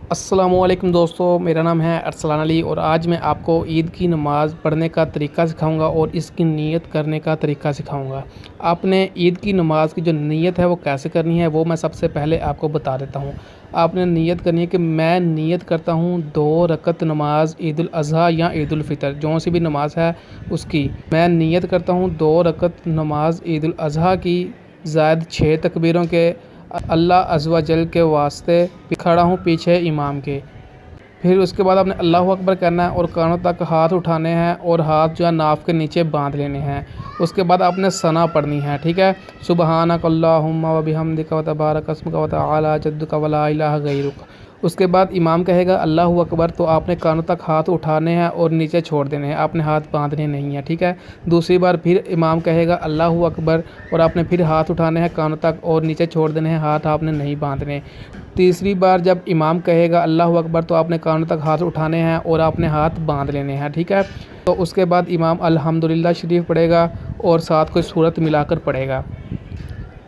अस्सलामुअलैकुम दोस्तों, मेरा नाम है अरसलान अली और आज मैं आपको ईद की नमाज़ पढ़ने का तरीका सिखाऊंगा और इसकी नीयत करने का तरीका सिखाऊंगा। आपने ईद की नमाज़ की जो नीयत है वो कैसे करनी है वो मैं सबसे पहले आपको बता देता हूँ। आपने नीयत करनी है कि मैं नीयत करता हूँ 2 रकत नमाज ईद उल अज़हा या ईद उल फ़ितर जो सी भी नमाज़ है उसकी। मैं नीयत करता हूँ 2 रकत नमाज ईद उल अज़हा की ज़ायद 6 तकबीरों के अल्लाह अज़्ज़ व जल के वास्ते खड़ा हूँ पीछे इमाम के। फिर उसके बाद आपने अल्लाहु अकबर कहना है और कानों तक हाथ उठाने हैं और हाथ जो है नाफ के नीचे बांध लेने हैं। उसके बाद आपने सना पढ़नी है, ठीक है। सुबहानक अल्लाहुम्मा व बिहम्दिका व तबारक अस्मुका व तआला जद्दुका व ला इलाहा गैरुक। उसके बाद इमाम कहेगा अल्लाहु अकबर तो आपने कानों तक हाथ उठाने हैं और नीचे छोड़ देने हैं, आपने हाथ बांधने नहीं हैं, ठीक है। दूसरी बार फिर इमाम कहेगा अल्लाहु अकबर और आपने फिर हाथ उठाने हैं कानों तक और नीचे छोड़ देने हैं, हाथ आपने नहीं बांधने। तीसरी बार जब इमाम कहेगा अल्लाहु अकबर तो आपने कानों तक हाथ उठाने हैं और आपने हाथ बांध लेने हैं, ठीक है। तो उसके बाद इमाम अल्हम्दुलिल्लाह शरीफ पढ़ेगा और साथ कोई सूरत मिलाकर पढ़ेगा।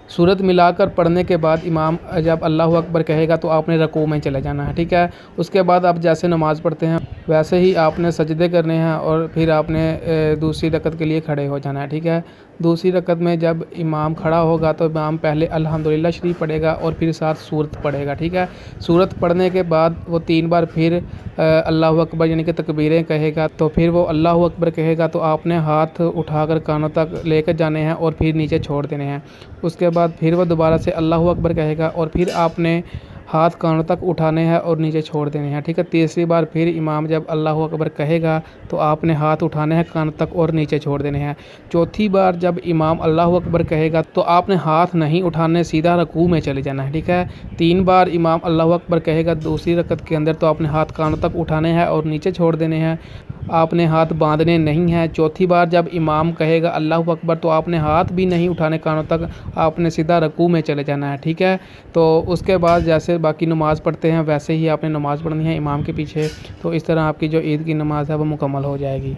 सूरत मिलाकर पढ़ने के बाद इमाम जब अल्लाहु अकबर कहेगा तो आपने रकू में चले जाना है, ठीक है। उसके बाद आप जैसे नमाज़ पढ़ते हैं वैसे ही आपने सजदे करने हैं और फिर आपने दूसरी रकत के लिए खड़े हो जाना है, ठीक है। दूसरी रकत में जब इमाम खड़ा होगा तो इमाम पहले अल्हम्दुलिल्लाह शरीफ पढ़ेगा और फिर साथ सूरत पढ़ेगा, ठीक है। सूरत पढ़ने के बाद वो 3 बार फिर अल्लाहु अकबर यानी कि तकबीरें कहेगा। तो फिर वो अल्लाहु अकबर कहेगा तो आपने हाथ उठाकर कानों तक लेकर जाने हैं और फिर नीचे छोड़ देने हैं। उसके बाद फिर वो दोबारा से अल्लाहु अकबर कहेगा और फिर आपने हाथ कानों तक उठाने हैं और नीचे छोड़ देने हैं, ठीक है। तीसरी बार फिर इमाम जब अल्लाहु अकबर कहेगा तो आपने हाथ उठाने हैं कानों तक और नीचे छोड़ देने हैं। चौथी बार जब इमाम अल्लाहु अकबर कहेगा तो आपने हाथ नहीं उठाने, सीधा रकू में चले जाना है, ठीक है। 3 बार इमाम अल्लाहु अकबर कहेगा दूसरी रकत के अंदर तो आपने हाथ कानों तक उठाने हैं और नीचे छोड़ देने हैं, आपने हाथ बांधने नहीं हैं। चौथी बार जब इमाम कहेगा अल्लाहु अकबर तो आपने हाथ भी नहीं उठाने कानों तक, आपने सीधा रकू में चले जाना है, ठीक है। तो उसके बाद जैसे बाकी नमाज़ पढ़ते हैं वैसे ही आपने नमाज़ पढ़नी है इमाम के पीछे। तो इस तरह आपकी जो ईद की नमाज़ है वो मुकम्मल हो जाएगी।